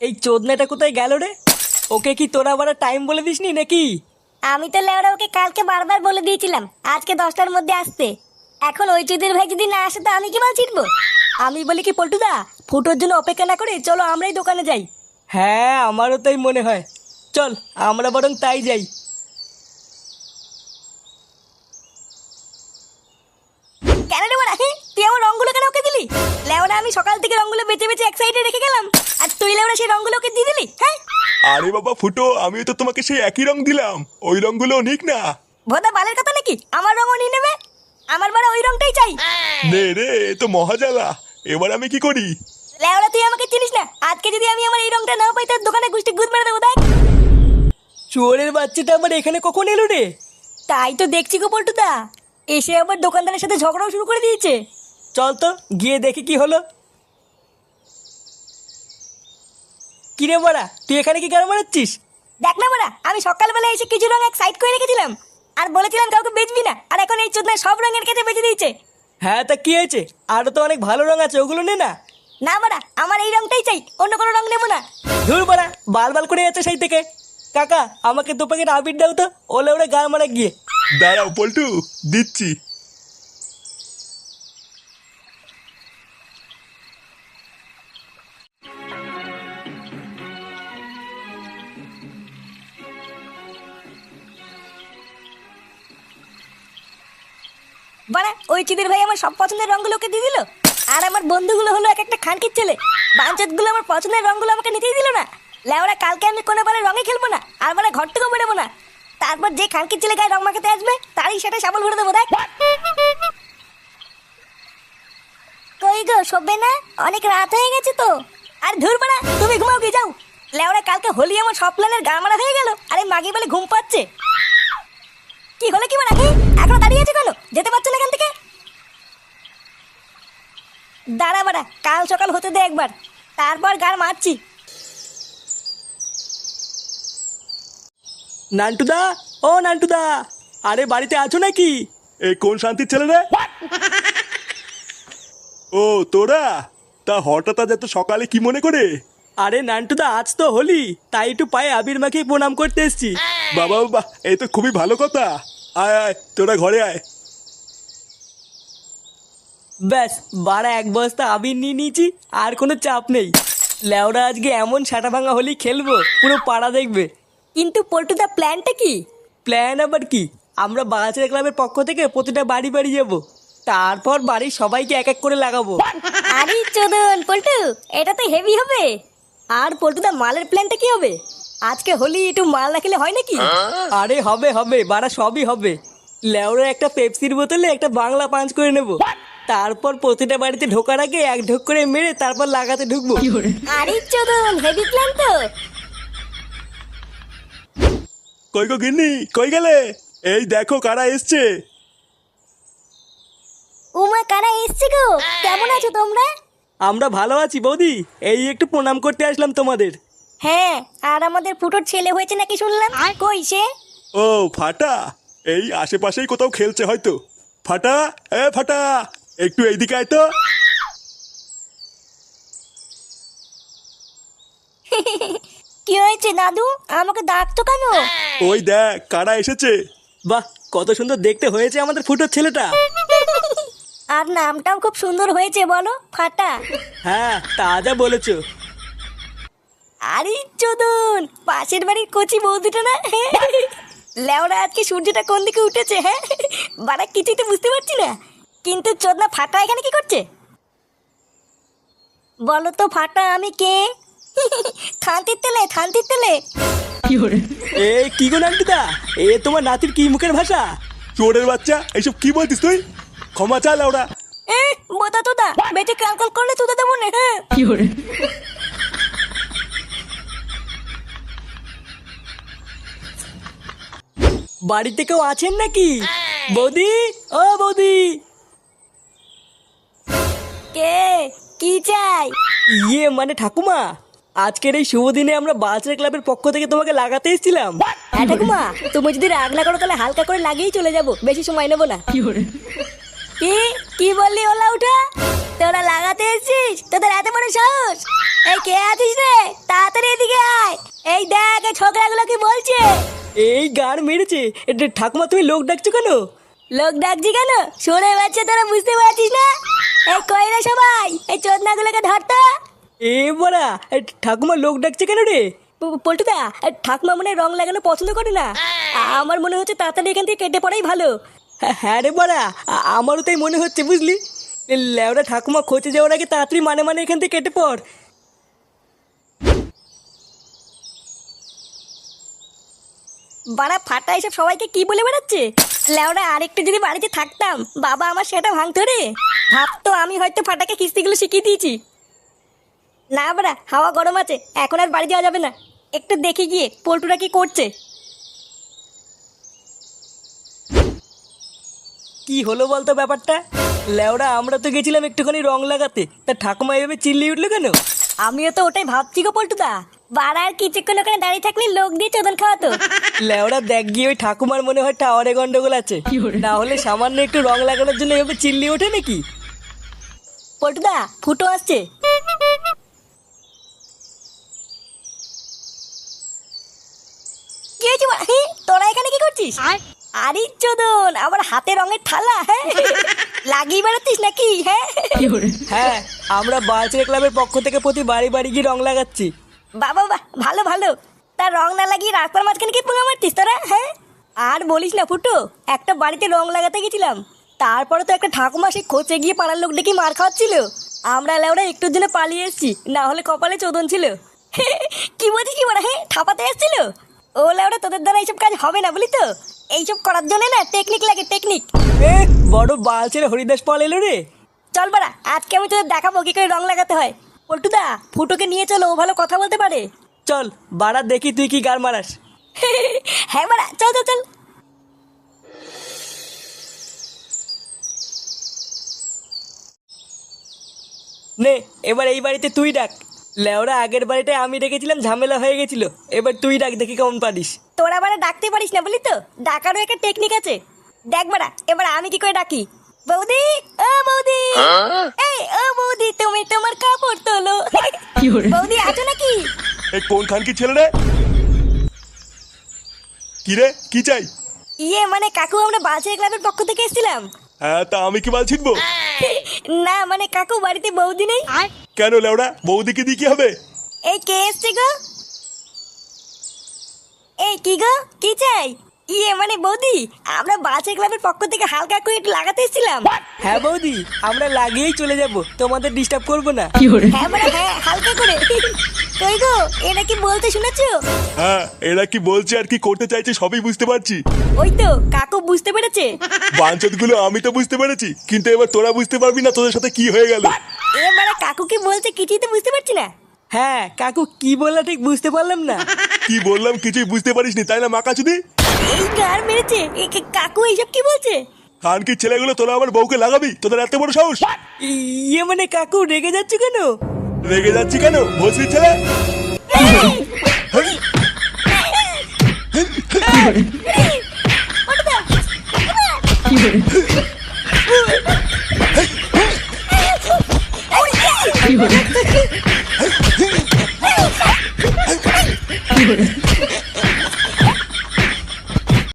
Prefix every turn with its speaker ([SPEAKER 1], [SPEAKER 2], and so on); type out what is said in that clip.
[SPEAKER 1] এই চোদনাটা কোথায় গেল রে? ওকে কি তোরা আবার টাইম বলে দিসনি নাকি?
[SPEAKER 2] আমি তো লেওরা ওকে কালকে বারবার বলে দিয়েছিলাম আজকে 10টার মধ্যে আসতে। এখন ওই চুদির ভাই যদি না আসে তো আমি কি মাল ছিটবো?
[SPEAKER 1] আমি বলি কি পল্টুদা, ফুটোর জন্য অপেক্ষা না করে চলো আমরাই দোকানে যাই। হ্যাঁ আমারও তাই মনে হয়, চল আমরা বরং তাই যাই।
[SPEAKER 2] কেন রে বড়া, তুই আমার রঙগুলো কেন ওকে দিলি? লেওরা আমি সকাল থেকে রঙগুলো বেঁচে বেঁচে এক সাইডে রেখে গেলাম, আর তুই লেওরা সেই রঙগুলো ওকে দিয়ে দিলি? হ্যাঁ
[SPEAKER 3] আরে বাবা ফুটো, আমিও তো তোমাকে সেই একই রং দিলাম, ওই রংগুলো নিক না।
[SPEAKER 2] ভোদা বালের কথা নাকি আমার রঙও নিয়ে নেবে? আমার বড় ওই রঙটাই চাই।
[SPEAKER 3] নে রে, এ তো মহাজালা, এবার আমি কি করি?
[SPEAKER 2] লেওরা তুই আমাকে চিনিস না, আজকে যদি আমি আমার এই রঙটা না পাই তোর দোকানে গুষ্টি গুদ মেরে দেবো দেখ।
[SPEAKER 1] চোরের বাচ্চাটা আবার এখানে কখন এলো রে?
[SPEAKER 2] তাই তো দেখছি গো পল্টুদা, এসে আবার দোকানদারের সাথে ঝগড়াও শুরু করে দিয়েছে।
[SPEAKER 1] চল তো গিয়ে দেখি কি হলো। কিরে বড়া, তুই এখানে কি গান মারাচ্ছিস?
[SPEAKER 2] দেখ না বড়া, আমি সকালবেলা এসে কিছু রং এক সাইড করে রেখেছিলাম আর বলেছিলাম কাউকে বেচবি না, আর এখন এই চোদনা সব রঙের কেটে বেচে দিয়েছে।
[SPEAKER 1] হ্যাঁ তা কি হয়েছে, আরো তো অনেক ভালো রং আছে, ওগুলো নে না।
[SPEAKER 2] না বড়া, আমার এই রংটাই চাই, অন্য কোনো রং নেবো না।
[SPEAKER 1] ধুর বড়া, বাল বাল করে যাচ্ছে সেই থেকে। কাকা আমাকে 2 প্যাকেট আবির দাও তো, ওলে ওরে গান মারা গিয়ে।
[SPEAKER 3] দাঁড়াও পল্টু, দিচ্ছি।
[SPEAKER 2] বড়া ওই চিদির ভাই আমার সব পছন্দের রঙগুলোকে দিয়ে দিল, আর আমার বন্ধুগুলো হলো এক একটা খানকির ছেলে। বাঞ্চতগুলো আমার পছন্দের রঙগুলো আমাকে নিতেই দিল না। লেওরা কালকে আমি কোনো বারে রঙে খেলবো না, আর মানে ঘর থেকেও বেরোবো না। তারপর যে খানকির ছেলে গায়ে রং মাখাতে আসবে তারই সেটা সাবল ভরে দেবো দেখ। কই গো শোবে না? অনেক রাত হয়ে গেছে তো। আর ধুর বড়া, তুমি ঘুমাও গিয়ে যাও। লেওরা কালকে হোলি আমার সব প্ল্যানের গা মারা হয়ে গেল, আরে মাগি বলে ঘুম পাচ্ছে। কি হলো কি বড়া, এখনো দাঁড়িয়ে আছে কেন? যেতে পারছো না এখান থেকে? দাঁড়া বাড়া, কাল সকাল হতে দে একবার, তারপর গান মারছি।
[SPEAKER 1] নান্টুদা, ও নান্টুদা, আরে বাড়িতে আছো নাকি?
[SPEAKER 3] এই কোন শান্তির ছেলে রে? ও তোরা, তা হঠাৎ আজ এত সকালে কি মনে করে?
[SPEAKER 1] আরে নান্টুদা আজ তো হোলি, তাই একটু পায়ে আবির মাখিয়ে প্রণাম করতে এসছি।
[SPEAKER 3] বাবা বাবা, এই তো খুবই ভালো কথা। আয় আয়, তোরা ঘরে আয়।
[SPEAKER 1] ব্যাস বাড়া 1 বস্তা আবির নিয়ে নিয়েছি, আর কোনো চাপ নেই। লেওরা আজকে এমন ছাটা ভাঙা হোলি খেলবো, পুরো পাড়া দেখবে।
[SPEAKER 2] কিন্তু পল্টুদা প্ল্যানটা কি?
[SPEAKER 1] প্ল্যান আবার কি, আমরা বাগাছের ক্লাবের পক্ষ থেকে প্রতিটা বাড়ি বাড়ি যাবো, তারপর বাড়ির সবাইকে এক এক করে লাগাবো।
[SPEAKER 2] আরে চোদন পল্টু, এটা তো হেভি হবে। আর পল্টুদা মালের প্ল্যানটা কি হবে? আজকে হোলি একটু মাল না খেলে হয় নাকি?
[SPEAKER 1] আরে হবে হবে বাড়া, সবই হবে। লেওরা একটা পেপসির বোতলে একটা বাংলা পাঞ্চ করে নেব, তারপর প্রতিটা বাড়িতে ঢোকার আগে 1 ঢোক করে মেরে তারপর লাগাতে ঢুকবো।
[SPEAKER 2] আরে চোদন হেভি প্ল্যান তো।
[SPEAKER 3] কই গো গিন্নি, কই গেলে? এই দেখো কারা এসছে।
[SPEAKER 2] উমা কারা এসছে গো? কেমন আছো তোমরা?
[SPEAKER 1] আমরা ভালো আছি বৌদি, এই একটু প্রণাম করতে আসলাম তোমাদের।
[SPEAKER 2] হ্যাঁ, আর আমাদের ফুটোর ছেলে হয়েছে নাকি শুনলাম, কই সে?
[SPEAKER 3] ও ফাটা, এই আশেপাশেই কোথাও খেলছে হয়তো। ফাটা, এ ফাটা, একটু এইদিকে আয় তো।
[SPEAKER 2] কি হয়েছে দাদু, আমাকে ডাকতো কেন?
[SPEAKER 3] ওই দেখ কারা এসেছে।
[SPEAKER 1] বাহ কত সুন্দর দেখতে হয়েছে আমাদের ফুটোর ছেলেটা।
[SPEAKER 2] আর নামটাও খুব সুন্দর হয়েছে বলো, ফাটা।
[SPEAKER 1] হ্যাঁ তা যা বলেছো।
[SPEAKER 2] আরে চোদন, পাশের বাড়ির কচি বৌদিটা না? লেওরা আজকে সূর্যটা কোন দিকে উঠেছে, হ্যাঁ বাড়া কিছুই তো বুঝতে পারছি না। কিন্তু চোদনা ফাটা এখানে কি করছে বলো তো? ফাটা আমি কে? থানতির তেলে, থানতির তেলে।
[SPEAKER 1] এ কি গো নান্টুদা, এ তোমার নাতির কি মুখের ভাষা?
[SPEAKER 3] চোরের বাচ্চা, এইসব কি বলতিস তুই? ক্ষমা চা লাউরা।
[SPEAKER 2] বোতা তোদা, বেটে কালকাল করলে তোদা দেবো না। হ্যাঁ
[SPEAKER 1] বাড়িতে কেউ আছেন নাকি? বৌদি, ও বৌদি।
[SPEAKER 2] কে? কি চাই?
[SPEAKER 1] ইয়ে মানে ঠাকুমা, আজকের এই শুভ দিনে আমরা বালচার ক্লাবের পক্ষ থেকে তোমাকে লাগাতে এসেছিলাম।
[SPEAKER 2] হ্যাঁ ঠাকুমা, তুমি যদি রাগ না করো তাহলে হালকা করে লাগিয়েই চলে যাবো, বেশি সময় নেবো না। কি কি বললি ওলা উঠা? তোরা লাগাতে এসেছিস? তোদের এত বড় সাহস? এই কে আছিস রে? তাড়াতাড়ি এদিকে আয়। এই দেখ এই ছোকরাগুলো কি বলছে।
[SPEAKER 1] এই গার মেরেছে। এটা ঠাকুমা তুমি লোক ডাকছো কেন?
[SPEAKER 2] লোক ডাকছি কেন শুনে পাচ্ছে তোরা বুঝতে পারছিস না? এই কই রে সবাই, এই চোদনাগুলোকে ধরতো।
[SPEAKER 1] এ বড়া, ঠাকুমা লোক ডাকছে কেন রে?
[SPEAKER 2] পল্টুদা, ঠাকুমা মনে হয় রং লাগানো পছন্দ করে না। আমার মনে হচ্ছে তাড়াতাড়ি এখান থেকে কেটে পড়াই ভালো।
[SPEAKER 1] হ্যাঁ রে বড়া, আমারও তাই মনে হচ্ছে বুঝলি। লেওরা ঠাকুমা খোঁজে যাওয়ার আগে তাড়াতাড়ি মানে এখান থেকে কেটে পড়।
[SPEAKER 2] বাড়া ফাটা এসব সবাইকে কি বলে বেড়াচ্ছে। লেওরা আরেকটু যদি বাড়িতে থাকতাম, বাবা আমার সেটা ভাঙতো রে। ভাবতো আমি হয়তো ফাটাকে কিস্তিগুলো শিখিয়ে দিয়েছি। না বাড়া, হাওয়া গরম আছে, এখন আর বাড়ি যাওয়া যাবে না। একটু দেখে গিয়ে পল্টুরা কি করছে।
[SPEAKER 1] কি হলো বলতো ব্যাপারটা? লেওরা আমরা তো গেছিলাম একটুখানি রং লাগাতে, তা ঠাকুমা এভাবে চিল্লিয়ে উঠলো কেন?
[SPEAKER 2] আমিও তো ওটাই ভাবছি গো পল্টুদা। বাড়া আর কিছুক্ষণ ওখানে দাঁড়িয়ে থাকলে লোক দিয়ে চোদন খাওয়াতো।
[SPEAKER 1] লেওরা দেখ গিয়ে ওই ঠাকুমার মনে হয় টাওয়ারে গন্ডগোল আছে, না হলে সামান্য একটু রং লাগানোর জন্য এভাবে চিল্লিয়ে ওঠে নাকি?
[SPEAKER 2] পল্টুদা, ফুটো আসছে। কি হয়েছে বাড়া? তোরা এখানে কি করছিস? আরে চোদন, আমার হাতে রঙের থালা। হ্যাঁ, লাগিয়ে বেড়াচ্ছিস নাকি? হ্যাঁ
[SPEAKER 1] হ্যাঁ, আমরা বালচের ক্লাবের পক্ষ থেকে প্রতি বাড়ি বাড়ি গিয়ে রং লাগাচ্ছি।
[SPEAKER 2] বাবা বাহ, ভালো ভালো। তার রং না লাগিয়ে রাস্তার মাঝখানে কি পোঙা মারতিস তোরা? হ্যাঁ, আর বলিস না ফুটো, একটা বাড়িতে রং লাগাতে গেছিলাম, তারপরে তো একটা ঠাকুমা সে খোঁচে গিয়ে পাড়ার লোক ডেকে মার খাওয়াচ্ছিল। আমরা লেওরা একটুর জন্য পালিয়ে এসেছি, না হলে কপালে চোদন ছিল। কি বলছিস কি বড়? হ্যাঁ, ঠাপাতে এসেছিল। ও লেওরা, তোদের দ্বারা এইসব কাজ হবে না বলি তো। এইসব করার জন্য না টেকনিক লাগে, টেকনিক।
[SPEAKER 1] এ বড় বালচের হরিদাস পাল এলো রে।
[SPEAKER 2] চল বাড়া, আজকে আমি তোদের দেখাবো কি করে রং লাগাতে হয়। পল্টুদা, ফুটোকে নিয়ে চলো, ও ভালো কথা বলতে পারে।
[SPEAKER 1] চল বাড়া, দেখি তুই কি গার মারাস।
[SPEAKER 2] হ্যাঁ বাড়া, চল চল চল।
[SPEAKER 1] নে এবার এই বাড়িতে তুই ডাক। লেওরা আগের বাড়িটায় আমি ডেকেছিলাম, ঝামেলা হয়ে গেছিল। এবার তুই ডাক, দেখি কেমন পারিস।
[SPEAKER 2] তোরা বাড়া ডাকতে পারিস না বলি তো, ডাকারও একটা টেকনিক আছে। দেখ বাড়া, এবার আমি কি করে ডাকি। বৌদি, ও বৌদি, এই ও বৌদি, তুমি তোমার কাপড় তোলো। বৌদি আছো নাকি?
[SPEAKER 3] এই কোন খান কি ছেলে রে? কি রে, কি চাই?
[SPEAKER 2] ইয়ে মানে কাকু, আমরা বালছের ক্লাবের পক্ষ থেকে এসেছিলাম।
[SPEAKER 3] হ্যাঁ, তা আমি কি বাল ছিটবো?
[SPEAKER 2] না মানে কাকু, বাড়িতে বৌদি নেই।
[SPEAKER 3] কেন লেওড়া, বৌদিকে দিয়ে কি হবে?
[SPEAKER 2] এই কে এসছে গো? এই কি গো, কি চাই? ইয়ে মানে বৌদি, আমরা বালছের ক্লাবের পক্ষ থেকে হালকা করে একটু লাগাতে এসেছিলাম।
[SPEAKER 1] হ্যাঁ বৌদি, আমরা লাগিয়েই চলে যাব, তোমাদের ডিস্টার্ব করবো না।
[SPEAKER 2] হ্যাঁ মানে হ্যাঁ, হালকা করে। কই গো, এটা কি বলতে শুনেছো?
[SPEAKER 3] হ্যাঁ, এরা কি বলছে আর কি করতে চাইছে সবই বুঝতে পারছি।
[SPEAKER 2] ওই তো কাকু বুঝতে পেরেছে।
[SPEAKER 3] বাঞ্চত গুলো আমি তো বুঝতে পেরেছি, কিন্তু এবার তোরা বুঝতে পারবি না তোদের সাথে কি হয়ে গেল।
[SPEAKER 2] এবারে কাকু কি বলছে কিছুই তো বুঝতে পারছি না।
[SPEAKER 1] হ্যাঁ কাকু কি বললা ঠিক বুঝতে পারলাম না।
[SPEAKER 3] কি বললাম কিছুই বুঝতে পারিসনি তাই না মাকাচুদি?
[SPEAKER 2] এই গার মেরেছে। কাকু এইসব কি বলছে?
[SPEAKER 3] খান কি ছেলেগুলো, তোরা আমার বউকে লাগাবি? তোদের এত বড় সাহস?
[SPEAKER 1] ইয়ে মানে কাকু রেগে যাচ্ছে কেন?
[SPEAKER 3] রেগে যাচ্ছি কেন, ভোসরির ছেলে?
[SPEAKER 2] কি